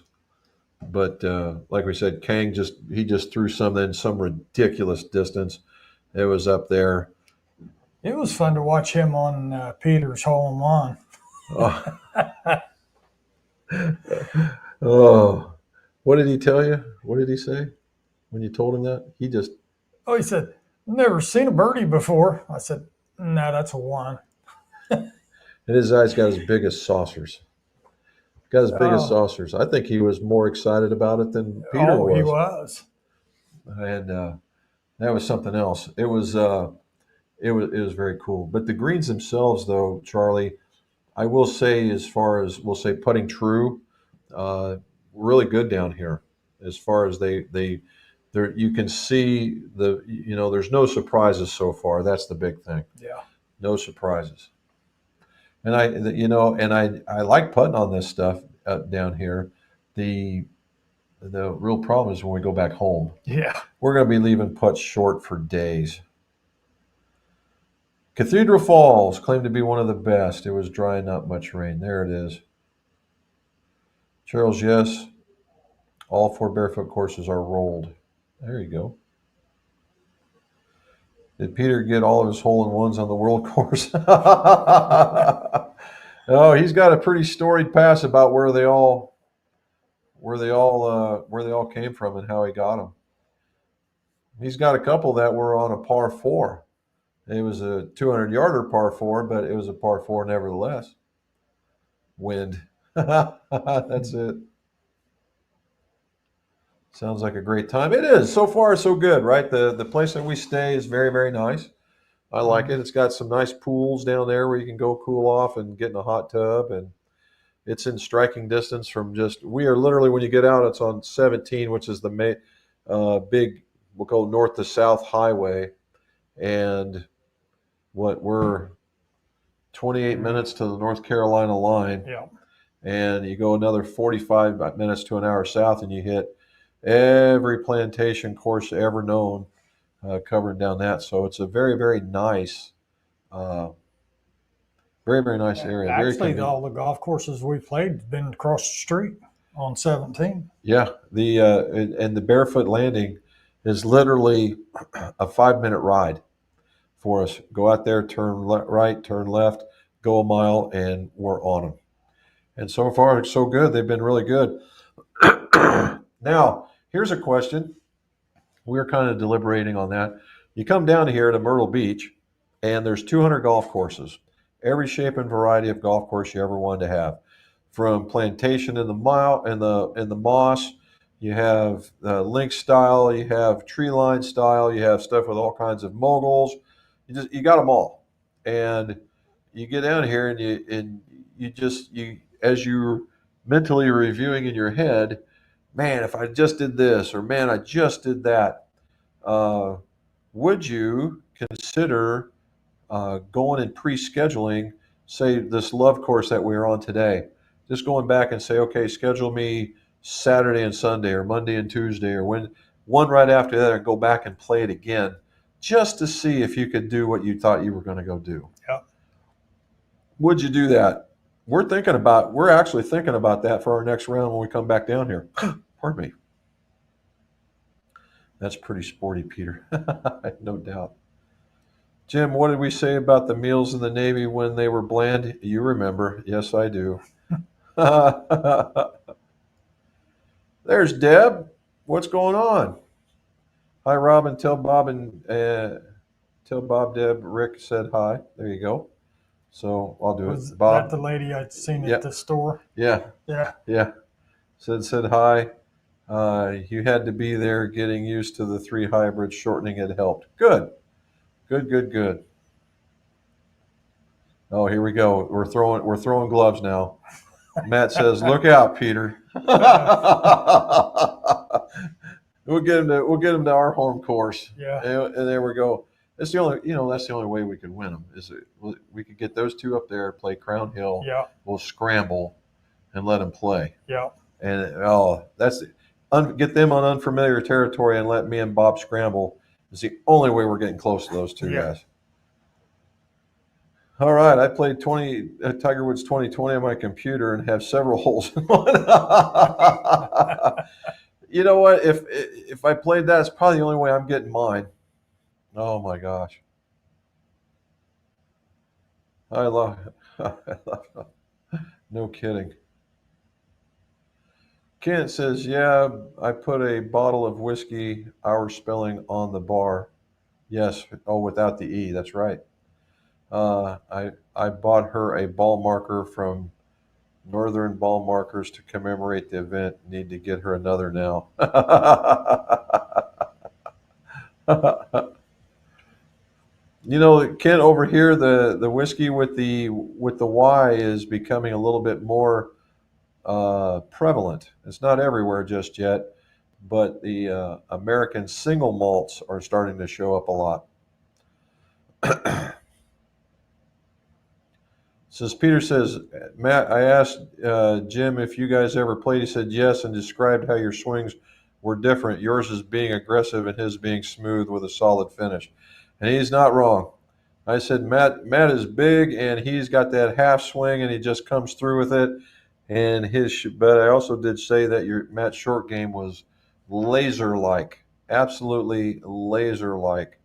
But like we said, Kang just threw some ridiculous distance. It was up there. It was fun to watch him on Peter's hole in one. Oh, oh, what did he tell you? What did he say when you told him that? He just Oh, he said, never seen a birdie before. I said, no, that's a one. and his eyes got as big as saucers. Got as big as Oh, saucers. I think he was more excited about it than Peter oh, he was, was. and that was something else. It was very cool. But the greens themselves, though, Charlie, I will say, as far as we'll say putting true, uh, really good down here. As far as they there, you can see there's no surprises so far. That's the big thing. Yeah. No surprises. And I like putting on this stuff down here. The the real problem is when we go back home. Yeah. We're going to be leaving putts short for days. Cathedral Falls claimed to be one of the best. It was dry and not much rain. There it is. Charles, yes, all 4 barefoot courses are rolled. There you go. Did Peter get all of his hole-in-ones on the world course? Oh, he's got a pretty storied past about where they all came from and how he got them. He's got a couple that were on a par four. It was a 200-yarder par four, but it was a par four nevertheless. Wind. That's it. Sounds like a great time. It is. So far, so good, right? The place that we stay is very, very nice. I like it. It's got some nice pools down there where you can go cool off and get in a hot tub, and it's in striking distance from we are literally, when you get out, it's on 17, which is the big we'll go north to south highway, and we're 28 minutes to the North Carolina line, Yeah. and you go another 45 minutes to an hour south, and you hit every plantation course ever known, covering down that. So it's a very, very nice, uh, very, very nice area. Very Actually, convenient. all the golf courses we played have been across the street on 17. Yeah, and the Barefoot Landing is literally a 5-minute ride for us. Go out there, turn right, turn left, go a mile, and we're on them. And so far, it's so good. They've been really good. Now, here's a question. We're kind of deliberating on that. You come down here to Myrtle Beach, and there's 200 golf courses, every shape and variety of golf course you ever wanted to have, from plantation in the mile and the moss. You have link style, you have tree line style, you have stuff with all kinds of moguls. You got them all, and you get down here and you as you're mentally reviewing in your head, man, if I just did this, or man, I just did that, uh, would you consider going and pre-scheduling, say, this love course that we're on today? Just going back and say, okay, schedule me Saturday and Sunday, or Monday and Tuesday, or when one right after that, and go back and play it again, just to see if you could do what you thought you were going to go do. Yeah. Would you do that? We're actually thinking about that for our next round when we come back down here. Pardon me. That's pretty sporty, Peter. No doubt. Jim, what did we say about the meals in the Navy when they were bland? You remember. Yes, I do. There's Deb. What's going on? Hi, Robin. Tell Bob, Deb, Rick said hi. There you go. So I'll do Was it. Bob. that the lady I'd seen Yeah. at the store? Yeah. Yeah. Yeah. Said hi. You had to be there. Getting used to the 3 hybrids. Shortening it helped. Good. Good. Oh, here we go. We're throwing gloves now. Matt says, "Look out, Peter." We'll get him to our home course. Yeah. And there we go. That's the only way we could win them. We could get those two up there, play Crown Hill. Yeah. We'll scramble and let them play. Yeah. And get them on unfamiliar territory and let me and Bob scramble. Is the only way we're getting close to those two guys. All right, I played Tiger Woods 2020 on my computer and have several holes in one. You know what? If I played that, it's probably the only way I'm getting mine. Oh my gosh. I love no kidding. Kent says, yeah, I put a bottle of whiskey, our spelling, on the bar. Yes. Oh, without the E. That's right. I bought her a ball marker from Northern Ball Markers to commemorate the event. Need to get her another now. Ken, over here, the whiskey with the Y is becoming a little bit more prevalent. It's not everywhere just yet, but the American single malts are starting to show up a lot. Since Peter says, Matt, I asked Jim if you guys ever played. He said yes, and described how your swings were different. Yours is being aggressive and his being smooth with a solid finish. And he's not wrong. I said, Matt is big, and he's got that half swing, and he just comes through with it. But I also did say that Matt's short game was laser-like, absolutely laser-like.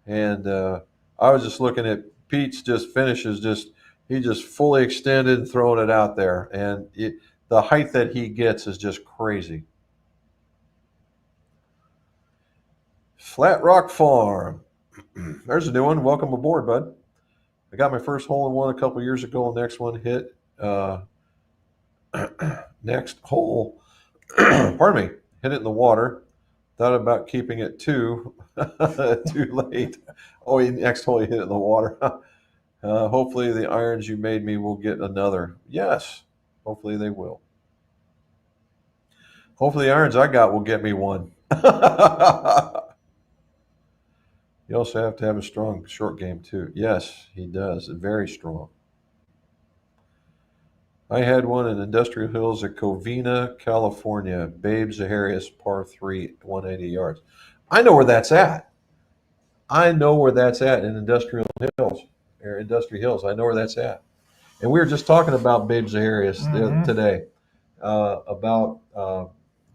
And I was just looking at Pete's finishes, he just fully extended and throwing it out there. And the height that he gets is just crazy. Flat Rock Farm. There's a new one. Welcome aboard, bud. I got my first hole in one a couple years ago. Next one hit. Next hole, pardon me, hit it in the water. Thought about keeping it too late. Oh, next hole you hit it in the water. Hopefully the irons you made me will get another. Yes, hopefully they will. Hopefully the irons I got will get me one. You also have to have a strong short game too. Yes, he does. Very strong. I had one in Industrial Hills at Covina, California. Babe Zaharias, par three, 180 yards. I know where that's at. I know where that's at in Industrial Hills, or Industrial Hills. I know where that's at. And we were just talking about Babe Zaharias Mm-hmm. today, about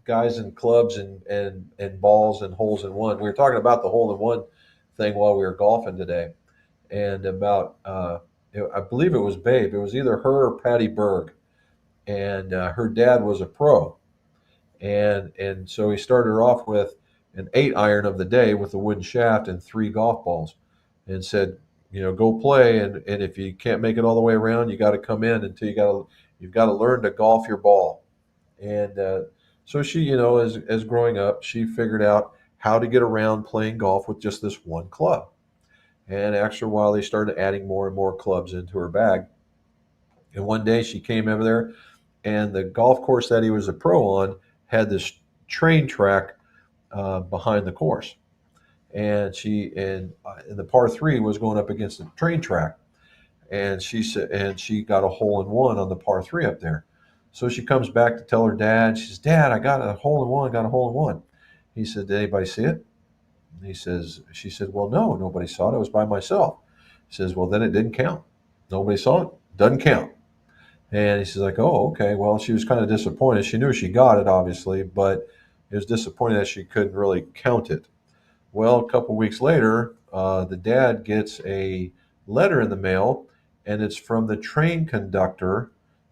guys and clubs and balls and holes in one. We were talking about the hole in one thing while we were golfing today, and about I believe it was Babe. It was either her or Patty Berg, and her dad was a pro, and so he started her off with an 8 iron of the day with a wooden shaft and 3 golf balls, and said, go play, and if you can't make it all the way around, you got to come in until you've got to learn to golf your ball. And so she, as growing up, she figured out how to get around playing golf with just this one club. And after a while, they started adding more and more clubs into her bag. And one day she came over there, and the golf course that he was a pro on had this train track behind the course. And the par three was going up against the train track, and she said, and she got a hole in one on the par three up there. So she comes back to tell her dad. She says, "Dad, I got a hole in one. Got a hole in one." He said, "Did anybody see it?" And she said, "Well, no, nobody saw it. I was by myself." He says, "Well, then it didn't count. Nobody saw it. Doesn't count." And he says, like, "Oh, okay." Well, she was kind of disappointed. She knew she got it, obviously, but it was disappointing that she couldn't really count it. Well, a couple weeks later, the dad gets a letter in the mail, and it's from the train conductor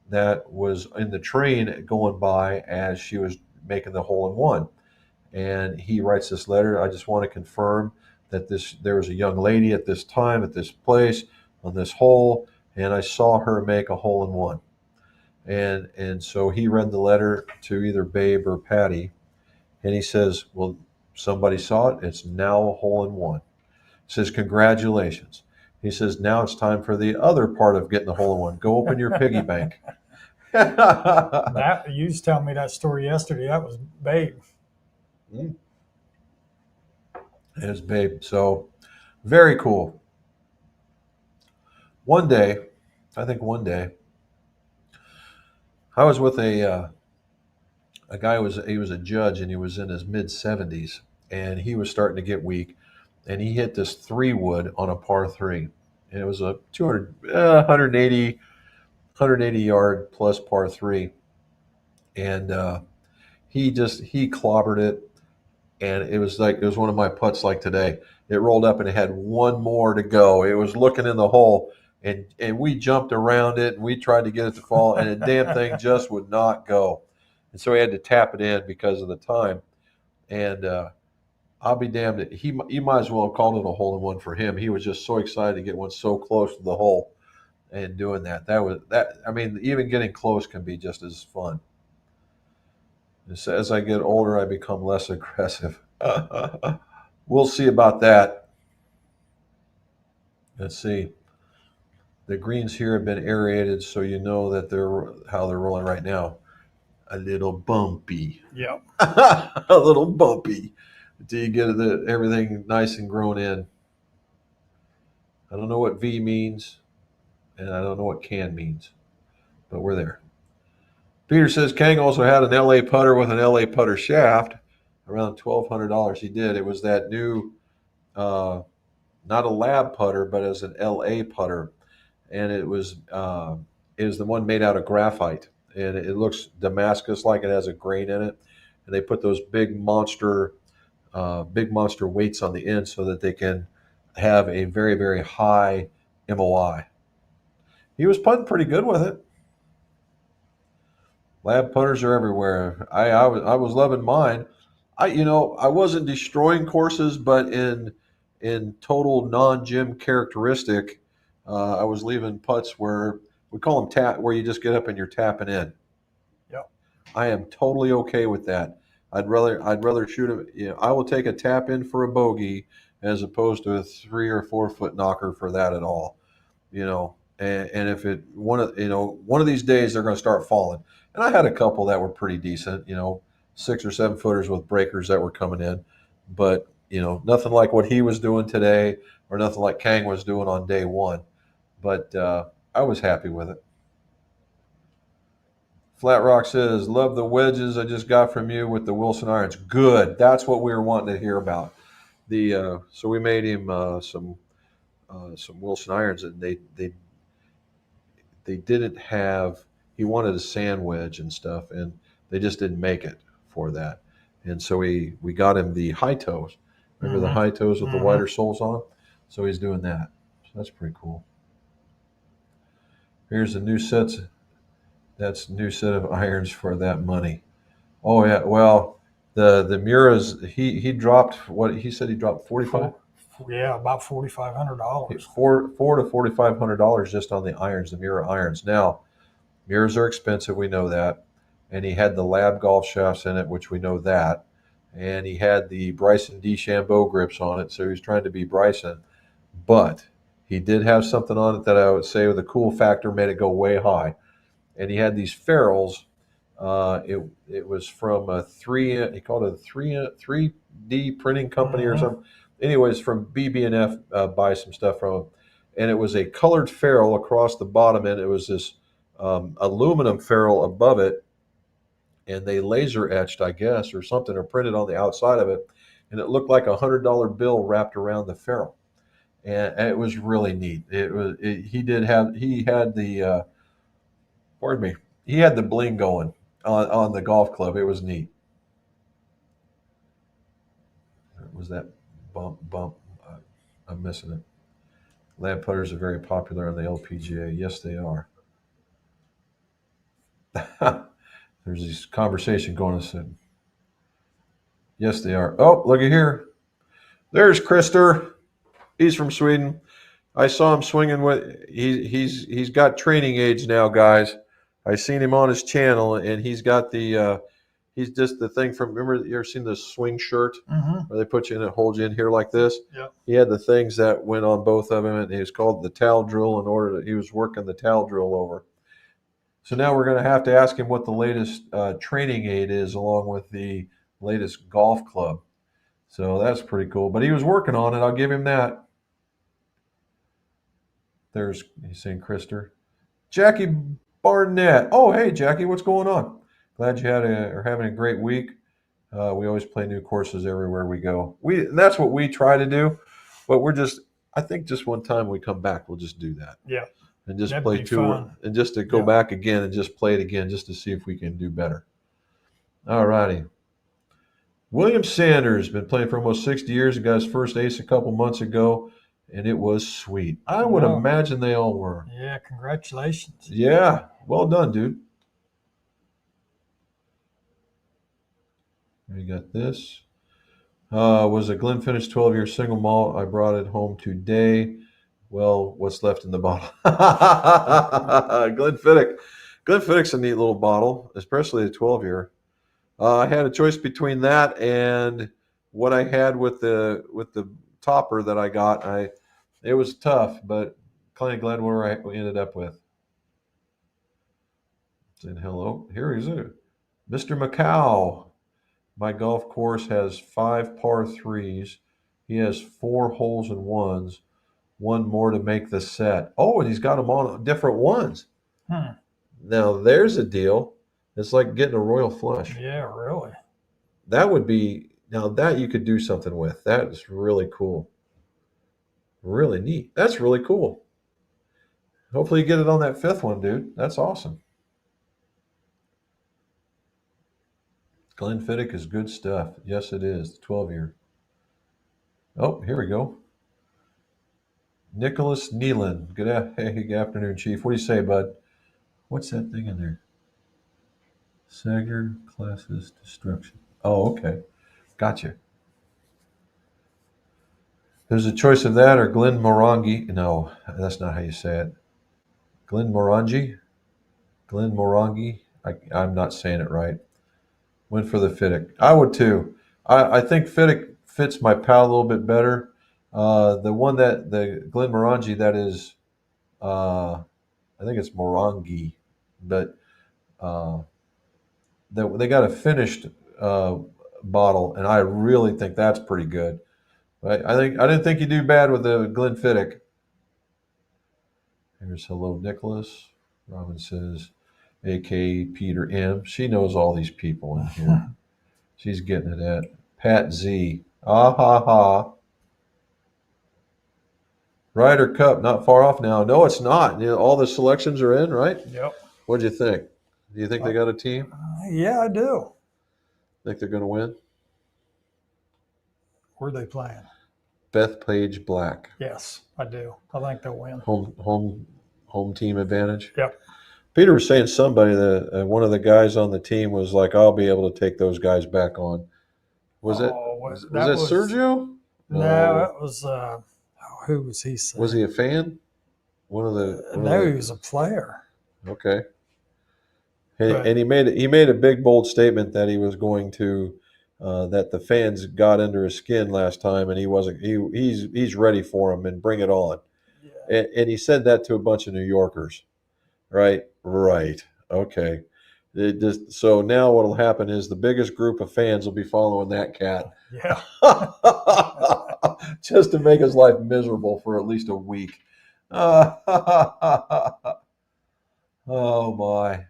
that was in the train going by as she was making the hole in one. And he writes this letter. I just want to confirm that there was a young lady at this time at this place on this hole, and I saw her make a hole in one. And so he read the letter to either Babe or Patty, and he says, "Well, somebody saw it. It's now a hole in one." He says, "Congratulations." He says, "Now it's time for the other part of getting the hole in one. Go open your piggy bank." That you was telling me that story yesterday. That was Babe. There's Babe. So very cool. One day, I think one day, I was with a guy he was a judge, and he was in his mid 70s, and he was starting to get weak, and he hit this 3 wood on a par three, and it was a 200 180 yard plus par three, and he clobbered it, and it was one of my putts like today. It rolled up and it had one more to go. It was looking in the hole, and we jumped around it, and we tried to get it to fall, and the damn thing just would not go. And so he had to tap it in because of the time. And I'll be damned. You might as well have called it a hole in one for him. He was just so excited to get one so close to the hole and doing that. I mean, even getting close can be just as fun. As I get older, I become less aggressive. We'll see about that. Let's see. The greens here have been aerated, so you know that they're rolling right now. A little bumpy. Yep. A little bumpy. Until you get everything nice and grown in. I don't know what V means, and I don't know what can means, but we're there. Peter says Kang also had an LA putter with an LA putter shaft, around $1,200. He did. It was that new, uh, not a lab putter, but as an LA putter, and it was the one made out of graphite, and it looks Damascus like it has a grain in it, and they put those big monster weights on the end so that they can have a very very high MOI. He was putting pretty good with it. Lab putters are everywhere. I was loving mine. I wasn't destroying courses, but in total non gym characteristic, I was leaving putts where we call them tap, where you just get up and you're tapping in. Yep. I am totally okay with that. I'd rather shoot a I will take a tap in for a bogey as opposed to a 3 or 4 foot knocker for that at all. And if it one of these days they're going to start falling. And I had a couple that were pretty decent, 6 or 7 footers with breakers that were coming in, but nothing like what he was doing today, or nothing like Kang was doing on day one. But I was happy with it. Flat Rock says, "Love the wedges I just got from you with the Wilson irons." Good. That's what we were wanting to hear about. So we made him some Wilson irons, and they didn't have. He wanted a sand wedge and stuff, and they just didn't make it for that. And so we got him the high toes. Remember the high toes with the wider soles on them? So he's doing that. So that's pretty cool. Here's the new sets. That's a new set of irons for that money. Oh yeah. Well, the Miras, he dropped what he said. He dropped 45. Yeah, about $4,500. Four to $4,500 just on the irons, the Mira irons. Now, mirrors are expensive, we know that. And he had the lab golf shafts in it, which we know that. And he had the Bryson DeChambeau grips on it, so he was trying to be Bryson. But he did have something on it that I would say with a cool factor made it go way high. And he had these ferrules. It was from he called it a 3D printing company or something. Anyways, from BB&F, buy some stuff from him. And it was a colored ferrule across the bottom, and it was this aluminum ferrule above it, and they laser etched, I guess, or something, or printed on the outside of it, and it looked like $100 bill wrapped around the ferrule, and it was really neat. He had the pardon me, he had the bling going on the golf club. It was neat. Was that bump? I'm missing it. Lamp putters are very popular on the LPGA. Yes, they are. There's this conversation going on. Said, yes, they are. Oh, look at here. There's Krister. He's from Sweden. I saw him swinging with. He's got training aids now, guys. I seen him on his channel, and he's got the. He's just the thing from. Remember, you ever seen the swing shirt where they put you in, it holds you in here like this? Yeah. He had the things that went on both of them, and he was called the towel drill. In order that he was working the towel drill over. So now we're going to have to ask him what the latest training aid is, along with the latest golf club. So that's pretty cool. But he was working on it. I'll give him that. He's saying Krister. Jackie Barnett. Oh, hey, Jackie, what's going on? Glad you are having a great week. We always play new courses everywhere we go. That's what we try to do. But I think just one time we come back, we'll just do that. Yeah. And just That'd play be two, fun. and just to go back again and just play it again, just to see if we can do better. All righty. William Sanders been playing for almost 60 years. He got his first ace a couple months ago, and it was sweet. I would imagine they all were. Yeah, congratulations. Yeah, well done, dude. You got this. Was a Glenfiddich 12-year single malt. I brought it home today. Well, what's left in the bottle? Glenfiddich. Glenfiddich's a neat little bottle, especially a 12-year. I had a choice between that and what I had with the topper that I got. It was tough, but kind of glad where I ended up with. Saying hello. Here is it, Mr. Macau. My golf course has 5 par 3s. He has 4 holes in ones. One more to make the set. Oh, and he's got them on different ones. Now there's a deal. It's like getting a royal flush. Yeah, really. That would be, now that you could do something with. That is really cool. Really neat. That's really cool. Hopefully you get it on that 5th one, dude. That's awesome. Glenfiddich is good stuff. Yes, it is. The 12-year. Oh, here we go. Nicholas Nealon. Good afternoon, Chief. What do you say, bud? What's that thing in there? Sager Classes Destruction. Oh, okay. Gotcha. There's a choice of that or Glen Morangi. No, that's not how you say it. Glen Morangi? Glen Morangi? I'm not saying it right. Went for the Fiddick. I would too. I think Fiddick fits my palate a little bit better. The Glen Morangi, that is, I think it's Morangi, but they got a finished bottle, and I really think that's pretty good. I didn't think you do bad with the Glenfiddich. Here's hello, Nicholas. Robin says, A.K. Peter M. She knows all these people in here. She's getting it at Pat Z. Ah ha ha. Ryder Cup, not far off now. No, it's not. You know, all the selections are in, right? Yep. What'd you think? Do you think they got a team? Yeah, I do. Think they're going to win? Where are they playing? Bethpage Black. Yes, I do. I think they'll win. Home team advantage. Yep. Peter was saying somebody that one of the guys on the team was like, "I'll be able to take those guys back on." Was it Sergio? No, it was. Who was he saying? Was he a fan? No, he was a player. Okay. And he made a big bold statement that he was going to that the fans got under his skin last time, and he's ready for them and bring it on. Yeah. And he said that to a bunch of New Yorkers, right? Right. Okay. So now what will happen is the biggest group of fans will be following that cat. Yeah. Just to make his life miserable for at least a week. Oh my.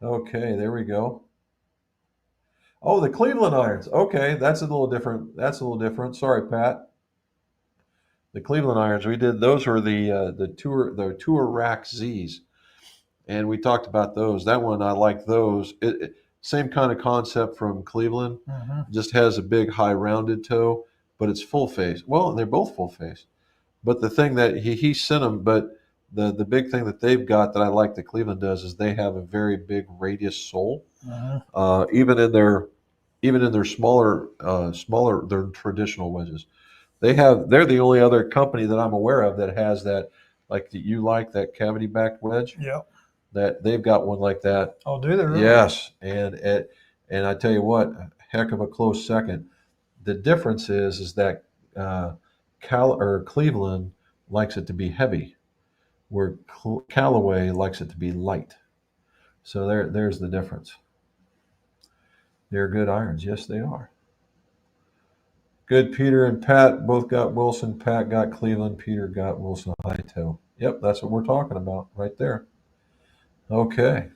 Okay, there we go. Oh, the Cleveland Irons. Okay, that's a little different. Sorry, Pat. The Cleveland Irons. We did those were the Tour Rack Z's, and we talked about those. That one I like those. Same kind of concept from Cleveland. Mm-hmm. Just has a big high rounded toe, but it's full face. Well, they're both full face. But the thing that he sent them, but the big thing that they've got that I like that Cleveland does is they have a very big radius sole. Mm-hmm. Even in their smaller their traditional wedges. They're the only other company that I'm aware of that has that that cavity back wedge. Yep. That they've got one like that. Oh, do they really? Yes, and I tell you what, a heck of a close second. The difference is that Cleveland likes it to be heavy, where Callaway likes it to be light. So there's the difference. They're good irons. Yes, they are. Good. Peter and Pat both got Wilson. Pat got Cleveland. Peter got Wilson high toe. Yep, that's what we're talking about right there. Okay.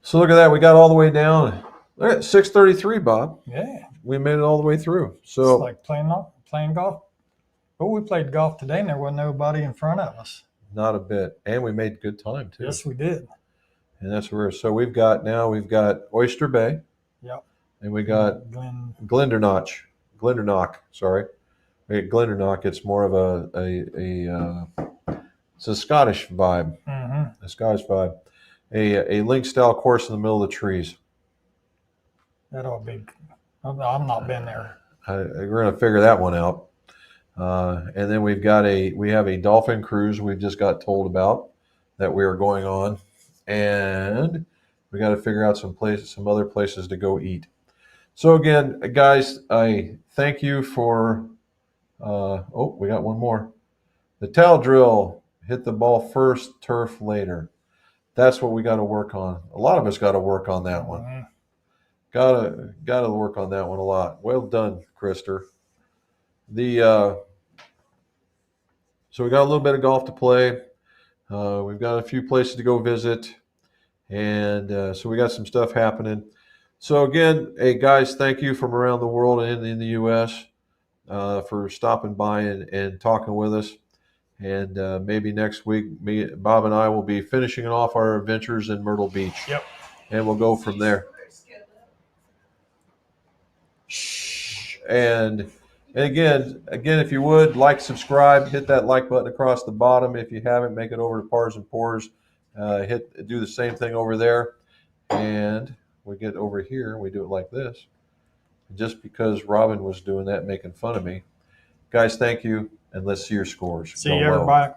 So look at that. We got all the way down. Look at 6:33, Bob. Yeah. We made it all the way through. So it's like playing golf. But we played golf today, and there wasn't nobody in front of us. Not a bit. And we made good time, too. Yes, we did. And that's where, so we've got Oyster Bay. Yep. And we got Glendernach, sorry. We got Glendernach. It's more of it's a Scottish vibe. Mm-hmm. A Scottish vibe. A link style course in the middle of the trees. That ought to be, I've not been there. We're going to figure that one out. And then we have a dolphin cruise we've just got told about that we are going on, and we got to figure out some other places to go eat. So again, guys, I thank you for. We got one more. The towel drill: hit the ball first, turf later. That's what we got to work on. A lot of us got to work on that one. Mm-hmm. Gotta work on that one a lot. Well done, Krister. So we got a little bit of golf to play. We've got a few places to go visit, and so we got some stuff happening. So again, hey guys, thank you from around the world and in the U.S. For stopping by and talking with us. And maybe next week, Bob and I will be finishing off our adventures in Myrtle Beach. Yep. And we'll go from there. And again, if you would subscribe, hit that like button across the bottom. If you haven't, make it over to Pars and Pours. Do the same thing over there, and we get over here and we do it like this. Just because Robin was doing that, making fun of me, guys. Thank you, and let's see your scores. See you, everybody.